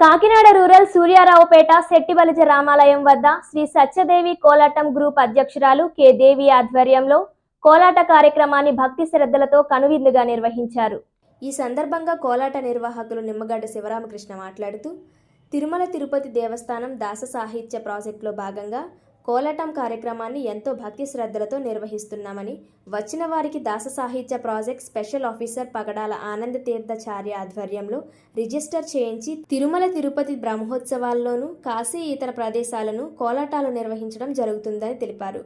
Kakinada rural Suryaraopeta Settibalija రామాలయం వద్ద శ్రీ సత్యదేవి కోలాటం group అధ్యక్షురాలు కె దేవి ఆధ్వర్యంలో కోలాట కార్యక్రమాన్ని భక్తి శ్రద్ధలతో కనువిందుగా నిర్వహించారు. ఈ సందర్భంగా కోలాట నిర్వాహకులు నిమ్మగడ్డ శివరామకృష్ణ మాట్లాడుతూ తిరుమల తిరుపతి దేవస్థానం దాస సాహిత్య ప్రాజెక్టులో భాగంగా కోలాటం కార్యక్రమాన్ని ఎంతో భక్తి శ్రద్ధలతో నిర్వహిస్తున్నామని, వచ్చిన వారికి దాస సాహిత్య ప్రాజెక్ట్ స్పెషల్ ఆఫీసర్ పగడాల ఆనంద తీర్థాచార్య ఆధ్వర్యంలో రిజిస్టర్ చేయించి తిరుమల తిరుపతి బ్రహ్మోత్సవాల్లోనూ కాశీ ఇతర ప్రదేశాలను కోలాటాలు నిర్వహించడం జరుగుతుందని తెలిపారు.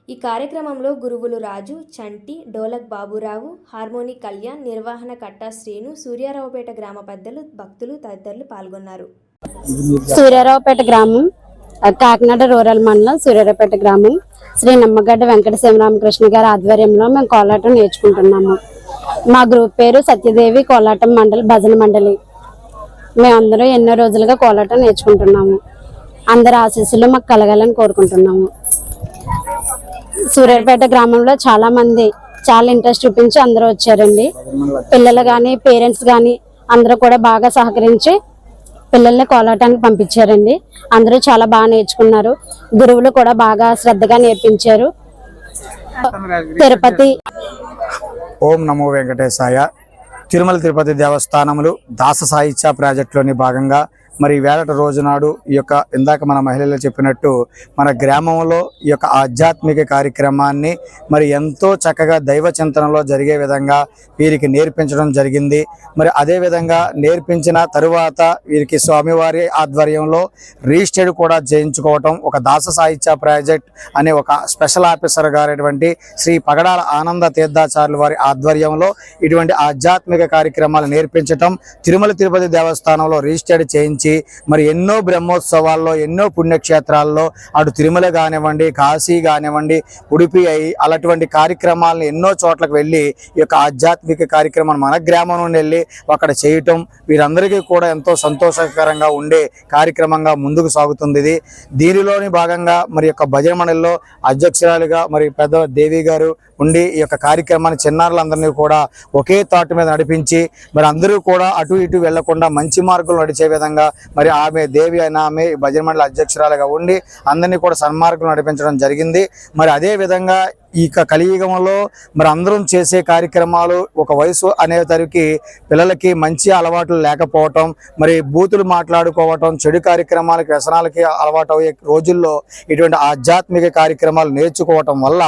ఈ కార్యక్రమంలో గురువులు రాజు, చంటి, డోలక్ బాబురావు, హార్మోని కళ్యాణ్, నిర్వహణ కట్టా శ్రీను, సూర్యారావుపేట గ్రామ పెద్దలు, భక్తులు తదితరులు పాల్గొన్నారు. సూర్యారావుపేట గ్రామం, కాకినాడ రూరల్ మండలం సూర్యారావుపేట గ్రామం శ్రీ నిమ్మగడ్డ వెంకట శివరామకృష్ణ గారి ఆధ్వర్యంలో మేము కోలాటం నేర్చుకుంటున్నాము. మా గ్రూప్ పేరు సత్యదేవి కోలాటం మండలి భజన మండలి. మేమందరం ఎన్నో రోజులుగా కోలాటం నేర్చుకుంటున్నాము. అందరి ఆశీస్సులు మాకు కలగాలని కోరుకుంటున్నాము. సూర్యారావుపేట గ్రామంలో చాలా మంది చాలా ఇంట్రెస్ట్ చూపించి అందరూ వచ్చారండి. పిల్లలు కానీ పేరెంట్స్ కానీ అందరూ కూడా బాగా సహకరించి పిల్లల్ని కోలాటానికి పంపించారండి. అందరూ చాలా బాగా నేర్చుకున్నారు. గురువులు కూడా బాగా శ్రద్ధగా నేర్పించారు. తిరుపతి ఓం నమో వెంకటేశాయ. తిరుమల తిరుపతి దేవస్థానములు దాస సాహిత్య ప్రాజెక్టులోని భాగంగా మరి వేళట రోజు నాడు ఈ యొక్క ఇందాక మన మహిళలు చెప్పినట్టు మన గ్రామంలో ఈ యొక్క ఆధ్యాత్మిక కార్యక్రమాన్ని మరి ఎంతో చక్కగా దైవ చింతనలో జరిగే విధంగా వీరికి నేర్పించడం జరిగింది. మరి అదే విధంగా నేర్పించిన తరువాత వీరికి స్వామివారి ఆధ్వర్యంలో రిజిస్టర్డ్ కూడా చేయించుకోవటం, ఒక దాస సాహిత్య ప్రాజెక్ట్ అనే ఒక స్పెషల్ ఆఫీసర్ గారైనటువంటి శ్రీ పగడాల ఆనంద తీర్థాచార్యుల వారి ఆధ్వర్యంలో ఇటువంటి ఆధ్యాత్మిక కార్యక్రమాలు నేర్పించటం, తిరుమల తిరుపతి దేవస్థానంలో రిజిస్టర్డ్ చేయించి మరి ఎన్నో బ్రహ్మోత్సవాల్లో ఎన్నో పుణ్యక్షేత్రాల్లో అటు తిరుమల కానివ్వండి, కాశీ కానివ్వండి, ఉడిపి అలాంటి కార్యక్రమాలను ఎన్నో చోట్లకు వెళ్ళి ఈ యొక్క ఆధ్యాత్మిక కార్యక్రమాన్ని మన గ్రామం నుండి వెళ్ళి అక్కడ చేయటం వీరందరికీ కూడా ఎంతో సంతోషకరంగా ఉండే కార్యక్రమంగా ముందుకు సాగుతుంది. ఇది దీనిలోని భాగంగా మరి యొక్క భజన మండలిలో అధ్యక్షురాలుగా మరి పెద్ద దేవి గారు ఉండి ఈ యొక్క కార్యక్రమాన్ని చిన్నారులందరినీ కూడా ఒకే తాటు మీద నడిపించి మరి అందరూ కూడా అటు ఇటు వెళ్లకుండా మంచి మార్గంలో నడిచే విధంగా మరి ఆమె దేవి అయిన ఆమె భజన మండలి అధ్యక్షురాలుగా ఉండి అందరినీ కూడా సన్మార్గంలో నడిపించడం జరిగింది. మరి అదే విధంగా ఈ కలియుగంలో మరి అందరం చేసే కార్యక్రమాలు ఒక వయసు అనేసరికి పిల్లలకి మంచి అలవాట్లు లేకపోవటం, మరి బూతులు మాట్లాడుకోవటం, చెడు కార్యక్రమాలకి వ్యసనాలకి అలవాటు అయ్యే రోజుల్లో ఇటువంటి ఆధ్యాత్మిక కార్యక్రమాలు నేర్చుకోవటం వల్ల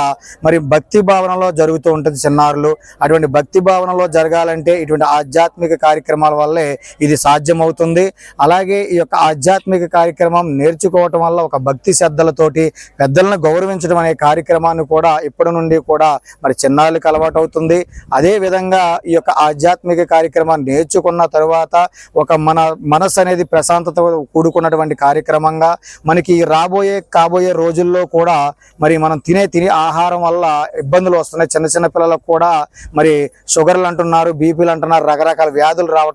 మరి భక్తి భావనలో జరుగుతూ ఉంటుంది చిన్నారులు. అటువంటి భక్తి భావనలో జరగాలంటే ఇటువంటి ఆధ్యాత్మిక కార్యక్రమాల వల్లే ఇది సాధ్యమవుతుంది. అలాగే ఈ యొక్క ఆధ్యాత్మిక కార్యక్రమం నేర్చుకోవటం వల్ల ఒక భక్తి శ్రద్ధలతోటి పెద్దలను గౌరవించడం అనే కార్యక్రమాన్ని కూడా ఇప్పటి నుండి కూడా మరి చిన్నారులకు అలవాటు అవుతుంది. అదే విధంగా ఈ యొక్క ఆధ్యాత్మిక కార్యక్రమాన్ని నేర్చుకున్న తరువాత ఒక మన మనసు అనేది ప్రశాంతత కూడుకున్నటువంటి కార్యక్రమంగా మనకి కాబోయే రోజుల్లో కూడా మరి మనం తినే ఆహారం వల్ల ఇబ్బందులు వస్తున్నాయి. చిన్న చిన్న పిల్లలకు కూడా మరి షుగర్లు అంటున్నారు, బీపీలు అంటున్నారు, రకరకాల వ్యాధులు రావటం